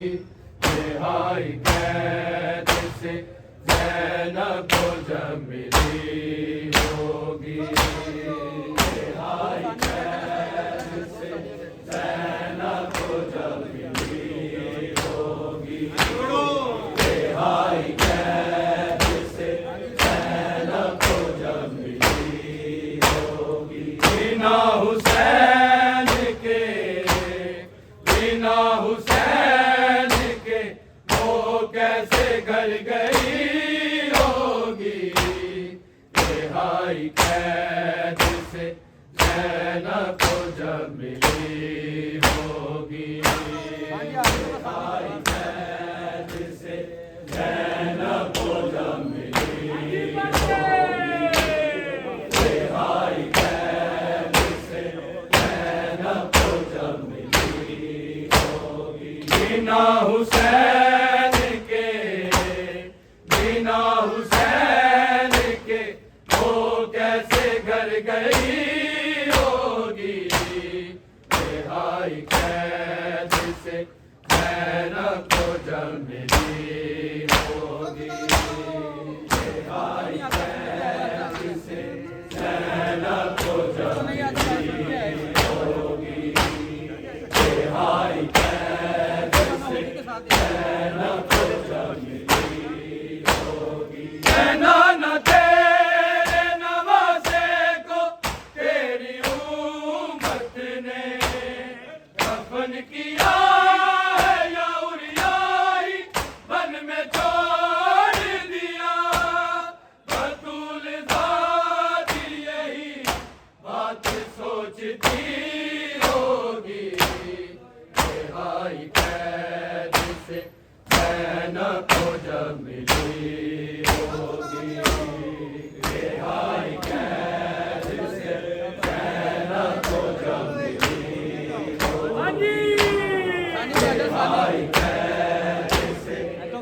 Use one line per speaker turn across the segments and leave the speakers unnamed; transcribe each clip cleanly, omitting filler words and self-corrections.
रिहाई कैद से ज़ैनब को जब मिली होगी। रिहाई कैद से ज़ैनब को जब मिली होगी। रिहाई कैद से ज़ैनब को जब मिली होगी। बिना हुसैन के, बिना हुसैन के वो कैसे घर गई होगी। रिहाई कैद से ज़ैनब को जब मिली होगी। रिहाई कैद से ज़ैनब को जब मिली होगी। रिहाई कैद से ज़ैनब को जब मिली होगी। बिना हुसैन के, बिना हुसैन के वो कैसे घर गई होगी। रिहाई कैद से ज़ैनब को जब मिली होगी। रिहाई कैद से ज़ैनब को जब मिली होगी। रिहाई कैद से ज़ैनब को जब मिली होगी। कहना न तेरे नवासे को तेरी उम्मत ने दफन किया है या उरियाई बन में छोड़ दिया। बतूल ज़ाती यही बात सोचती होगी। रिहाई कैद से ज़ैनब को जब मिली होगी। रिहाई कैद से ज़ैनब को जब मिली होगी। रिहाई कैद से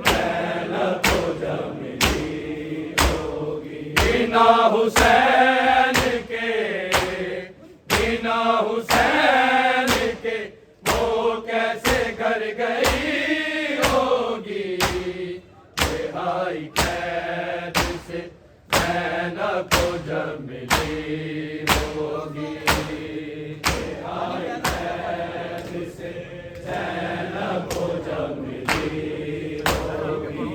ज़ैनब को जब मिली होगी। बिना हुसैन के, बिना हुसैन के वो कैसे घर गई होगी। रिहाई कैद से ज़ैनब को जब मिली होगी। रिहाई कैद से ज़ैनब को जब मिली होगी।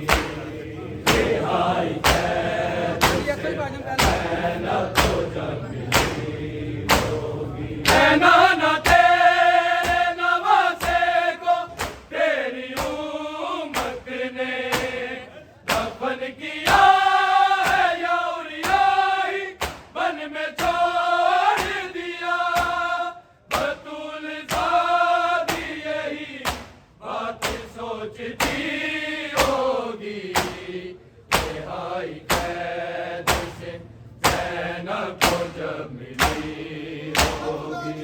रिहाई कैद से ज़ैनब को जब मिली होगी। कहना न तेरे नवासे को तेरी उम्मत ने दफन किया है या उरियाई बन में छोड़ दिया। बतूल ज़ाती यही बात सोचती होगी। रिहाई कैद से ज़ैनब को जब मिली होगी।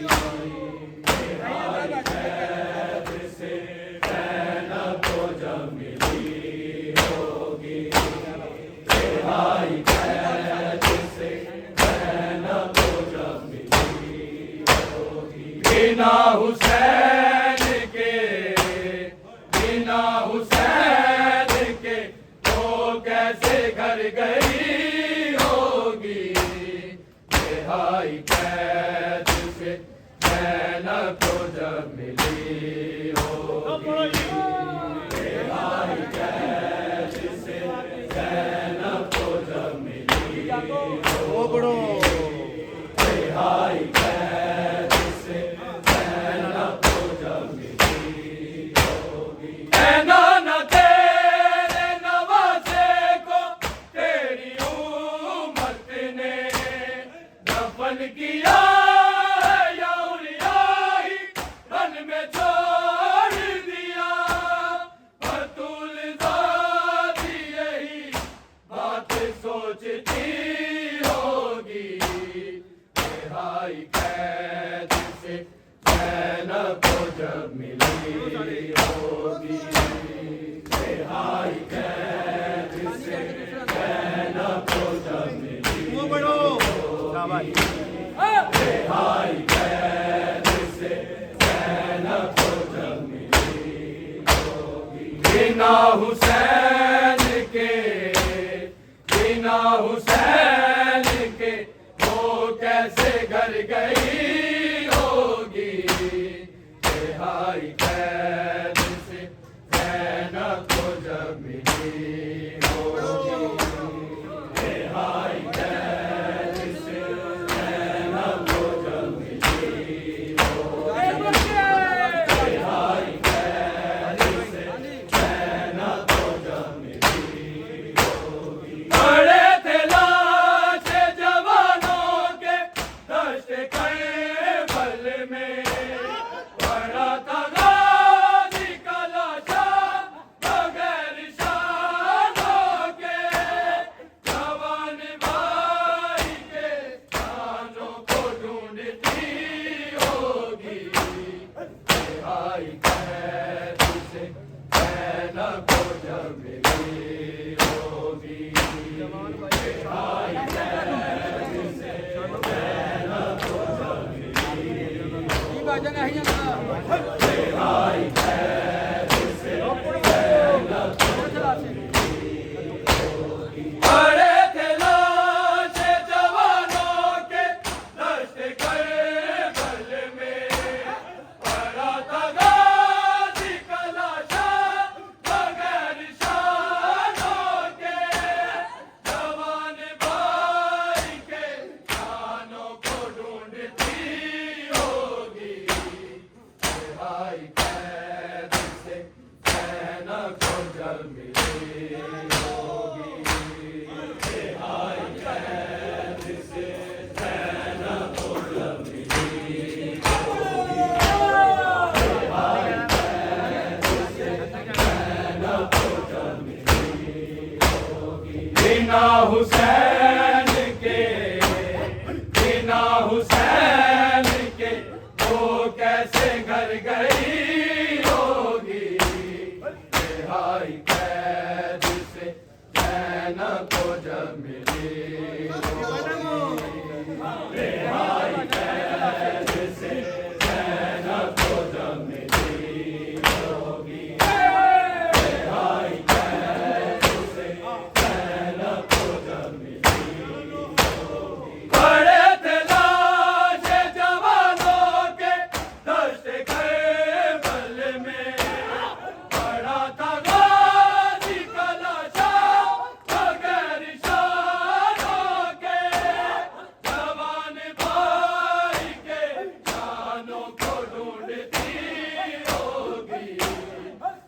रिहाई कैद से ज़ैनब को जब मिली होगी। रिहाई कैद से ज़ैनब को जब मिली होगी। बिना हुसैन के, बिना हुसैन के वो कैसे घर गई होगी। रिहाई कैद से ज़ैनब को जब मिली होगी। रिहाई कैद से ज़ैनब को जब मिली होगी। रिहाई कैद से ज़ैनब को जब मिली होगी। कहना न तेरे नवासे को तेरी उम्मत ने दफन किया है या उरियाई बन में छोड़ दिया। बतूल ज़ाती यही बात सोचती होगी। रिहाई कैद से ज़ैनब को जब मिली होगी। रिहाई कैद से ज़ैनब को जब मिली होगी। रिहाई कैद से ज़ैनब को जब मिली होगी। बिना हुसैन के, बिना हुसैन के वो कैसे घर गई होगी। रिहाई कैद से ज़ैनब को जब मिली होगी, रिहाई कैद से ज़ैनब को जब मिली होगी, रिहाई कैद से ज़ैनब को जब मिली होगी। बड़े थे लाशे जवानों के दश्त करबल में, बड़ा था गाज़ी का लाशा बगैर शानों के, जवान भाई के शानों को ढूंढती होगी। रिहाई कैद से ज़ैनब को जब मिली होगी, रिहाई कैद से ज़ैनब को जब मिली होगी, रिहाई कैद से ज़ैनब को जब मिली होगी। बड़े थे लाशे जवानों के दश्त करबल में, बड़ा था गाज़ी का लाशा बगैर शानों के, जवान भाई के शानों को ढूंढती होगी। रिहाई कैद से ज़ैनब को जब मिली होगी, रिहाई कैद से ज़ैनब को जब मिली होगी, रिहाई कैद से ज़ैनब को जब मिली होगी। बिना हुसैन के, बिना हुसैन के वो कैसे घर गई होगी। रिहाई कैद से ज़ैनब को जब मिली होगी, रिहाई कैद से ज़ैनब को जब मिली होगी, रिहाई कैद से ज़ैनब को जब मिली होगी। बड़े थे लाशे जवानों के दश्त करबल में, बड़ा था गाज़ी का लाशा बगैर शानों के, जवान भाई के शानों को ढूंढती होगी।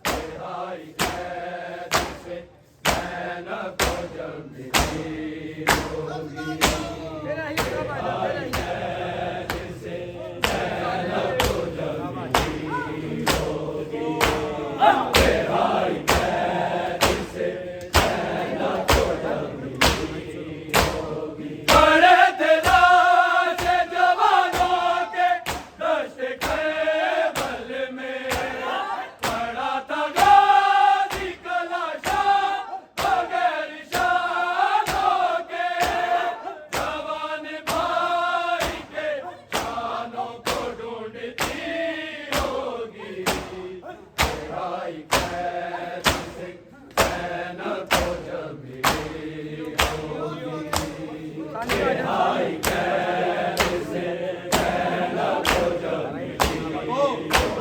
रिहाई कैद से ज़ैनब को जब मिली होगी, रिहाई कैद से ज़ैनब को जब मिली होगी, रिहाई कैद से ज़ैनब को जब मिली होगी। बड़े थे लाशे जवानों के दश्त करबल में, बड़ा था गाज़ी का लाशा बगैर शानों के, जवान भाई के शानों को ढूंढती होगी। रिहाई कैद से ज़ैनब को जब मिली होगी, रिहाई कैद से ज़ैनब को जब मिली होगी,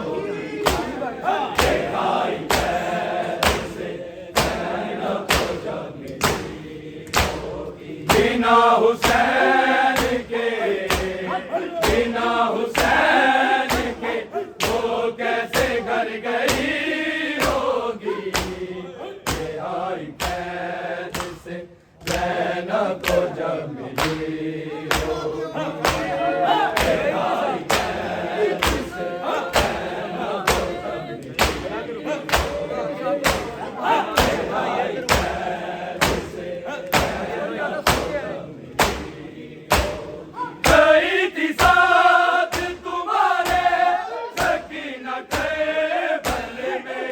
रिहाई कैद से ज़ैनब को जब मिली होगी। बिना हुसैन के, बिना हुसैन के वो कैसे घर गई होगी। रिहाई कैद से ज़ैनब को जब मिली होगी, रिहाई कैद से ज़ैनब को जब मिली होगी, रिहाई कैद से ज़ैनब को जब मिली होगी। गई थी साथ तुम्हारे सकीना करबल में,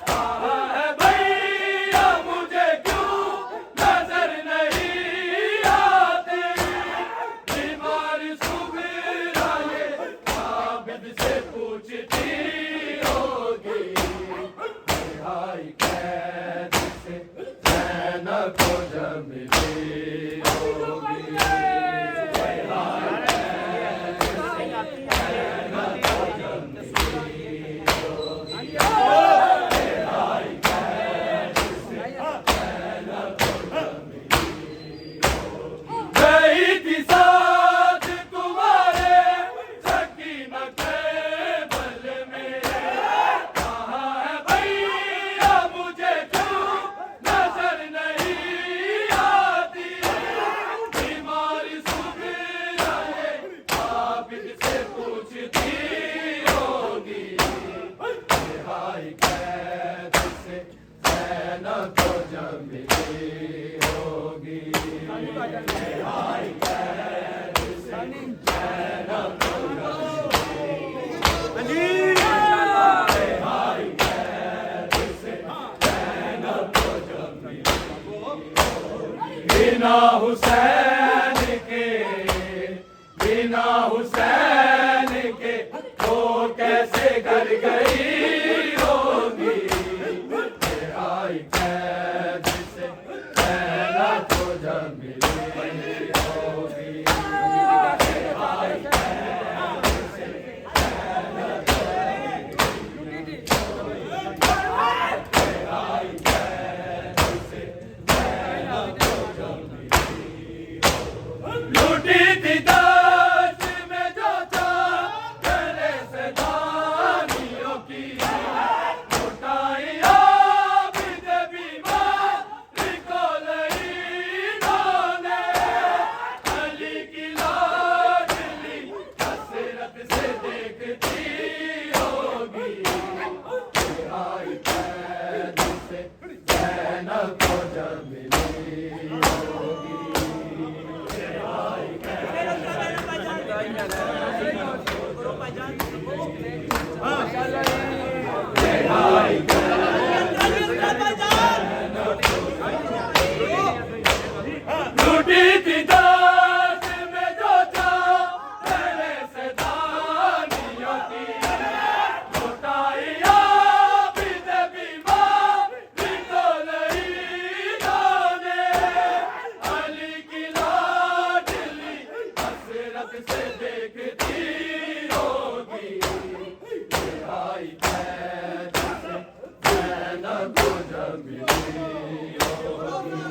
कहा है भैया मुझे क्यों नजर नहीं गई थी साथ तुम्हारे सकीना के बल में, कहाँ है भैया मुझे क्यों नजर नहीं आती, बीमारी सुबह आबिद से पूछती होगी, रिहाई कैद से ज़ैनब को जब मिली होगी, रिहाई कैद से ज़ैनब को जब मिली, रिहाई कैद से ज़ैनब को जब मिली, बिना हुसैन के, बिना हुसैन के वो कैसे घर गई होगी, रिहाई कैद से ज़ैनब को जब मिली होगी, रिहाई कैद से ज़ैनब को जब मिली, रिहाई कैद से ज़ैनब को जब मिली, लूटी थी दाज में जो था गले से दानियों की, लुटाई आबिद बीमारी को इन्होंने, अली की लाडली हसरत से देखती होगी, रिहाई कैद से ज़ैनब को जब मिली होगी, रिहाई लूटी थी दाज में जो था गले से दानियों की, लुटाई आबिद बीमारी को इन्होंने, अली की लाडली हसरत से देखती होगी, रिहाई कैद से ज़ैनब को जब मिली होगी,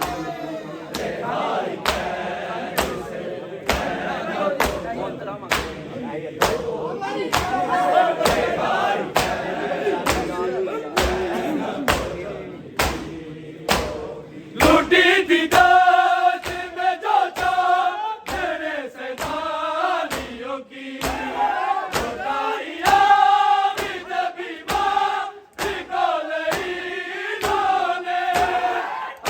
रिहाई कैद से ज़ैनब को जब मिली होगी, रिहाई कैद से ज़ैनब को जब मिली, लूटी थी दाज में जो था गले से दानियों की, लुटाई आबिद बीमारी को इन्होंने,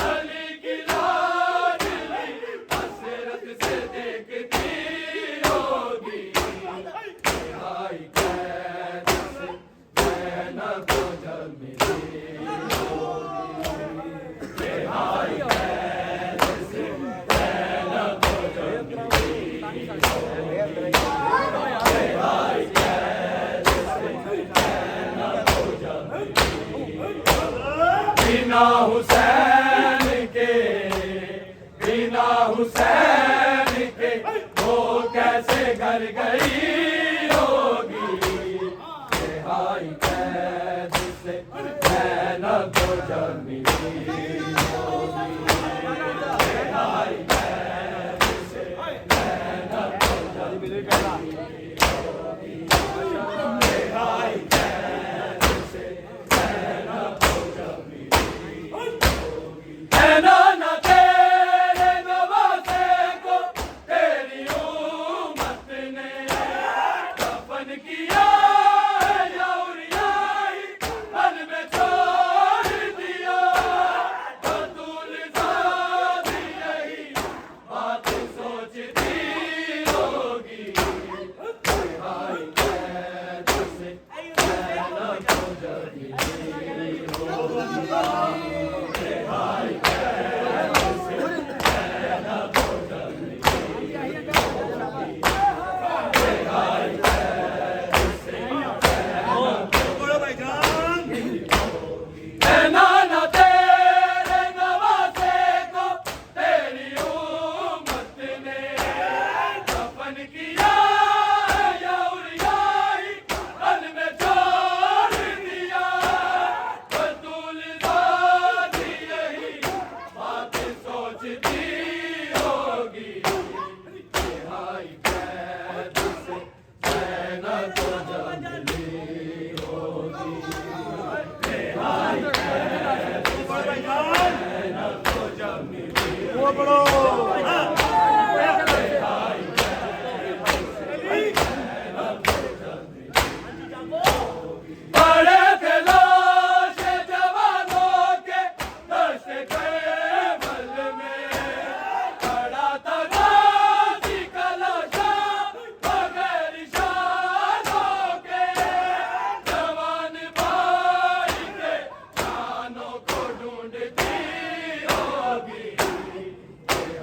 अली की लाडली हसरत से देखती होगी, रिहाई कैद से ज़ैनब को जब मिली होगी, रिहाई कैद से ज़ैनब को जब मिली होगी, रिहाई कैद से ज़ैनब को जब मिली होगी, बिना हुसैन के, बिना हुसैन के वो कैसे घर गई होगी, रिहाई कैद से ज़ैनब को जब मिली होगी, रिहाई कैद से ज़ैनब को जब मिली होगी, रिहाई कैद से ज़ैनब को जब मिली होगी,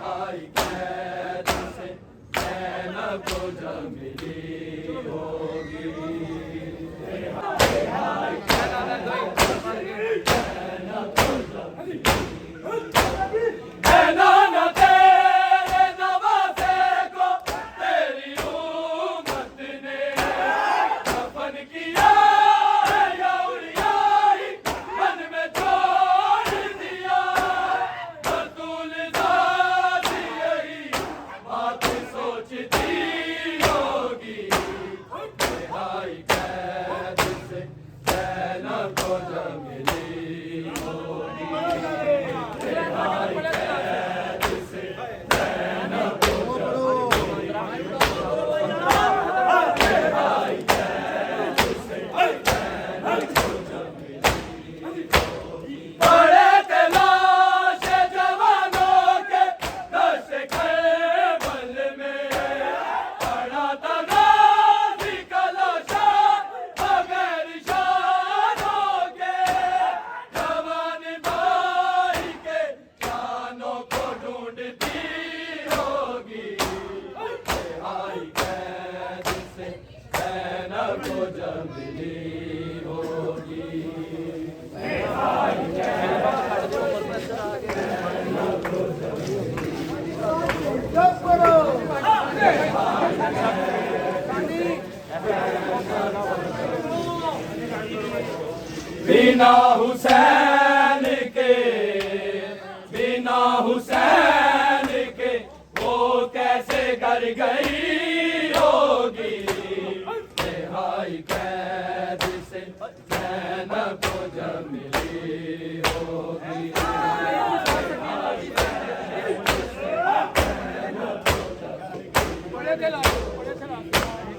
रिहाई कैद से ज़ैनब को जब मिली होगी। रिहाई कैद से ज़ैनब को जब मिली होगी। नाना तेरे नवासे को तेरी उम्मत ने दफन किया है या उड़ियाई मन में छोड़ दिया। बतूल ज़ात यही बात सोचती होगी। रिहाई कैद से ज़ैनब को जब मिली होगी। रिहाई कैद से ज़ैनब को जब मिली होगी। रिहाई कैद से ज़ैनब को जब मिली होगी। बड़े थे लाश जवानों के दश्त करबल में। पड़ा था गाज़ी का लाशा बगैर शानों के। जवान भाई के शानों को ढूंढती होगी। रिहाई कैद से ज़ैनब को जब मिली होगी। रिहाई कैद से ज़ैनब को जब बिना हुसैन के, बिना हुसैन के वो कैसे घर गई होगी। रिहाई कैद से ज़ैनब को जब मिली होगी। रिहाई कैद से ज़ैनब को जब मिली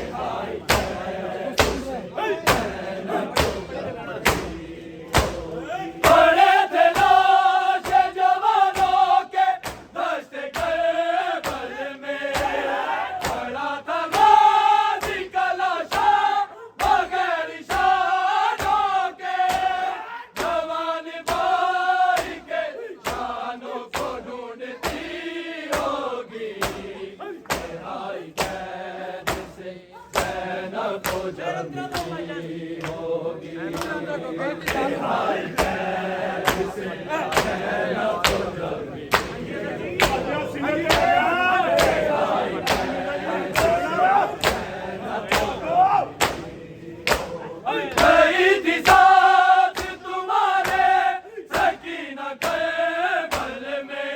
रिहाई कैद से ज़ैनब को जब मिली होगी। बड़े थे लाश जवानों के दश्त करबल में। पड़ा था गाज़ी का लाशा बगैर शानों के। जवान भाई के शानों को ढूंढती होगी। रिहाई कैद से ज़ैनब को जब मिली होगी। रिहाई कैद से ज़ैनब को जब मिली होगी। रिहाई कैद से ज़ैनब को गई थी साथ तुम्हारे सकीना करबल में।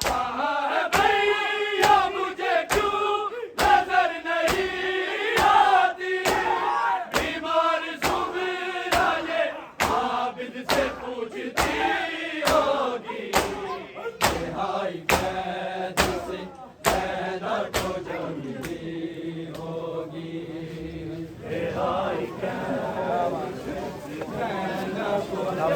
कहा है भैया मुझे क्यों नजर नहीं आती। बीमार सुगरा ये आबिद से पूछती होगी। रिहाई कैद से ज़ैनब को जब मिली होगी। रिहाई कैद से ज़ैनब को जब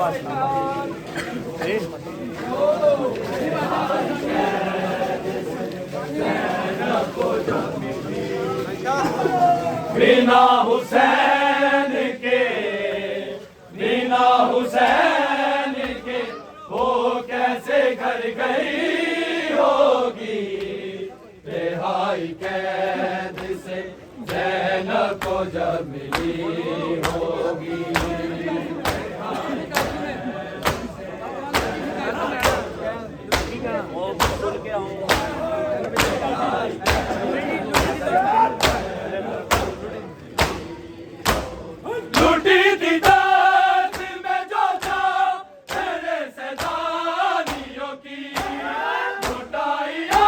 ज़ैनब को जब मिली। बिना हुसैन के, बिना हुसैन के वो कैसे घर गई होगी। रिहाई कैद से ज़ैनब को जब मिली होगी। लूटी थी दर्द में जो जान तेरे सैलानियों की। लुटाइया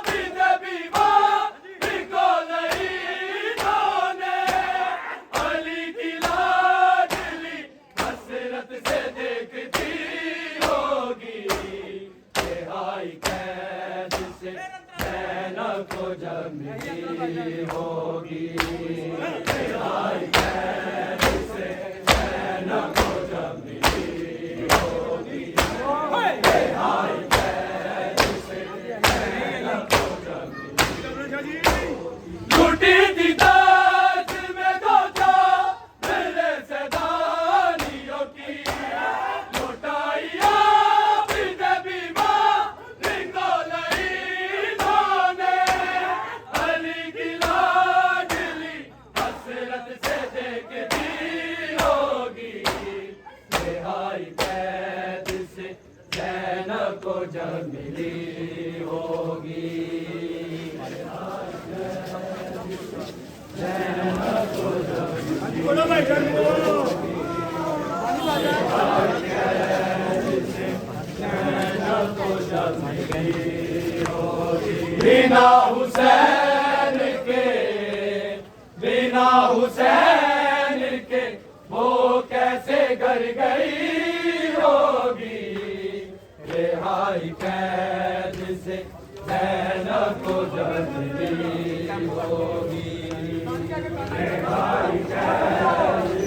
बिद बीमारी को लईनों ने। अली की लाडली हसरत से देखती होगी। रिहाई कैद से ज़ैनब को जब मिली होगी। रिहाई कैद से ज़ैनब को जब मिली होगी। रिहाई कैद से ज़ैनब को जब मिली होगी। लूटी थी दर्द में जो जान मेरे सैलानियों की। लुटाइया बिद बीमारी बिना हुसैन के, बिना हुसैन के वो कैसे घर गई होगी। रिहाई कैद से ज़ैनब को जल्दी होगी। रिहाई कैद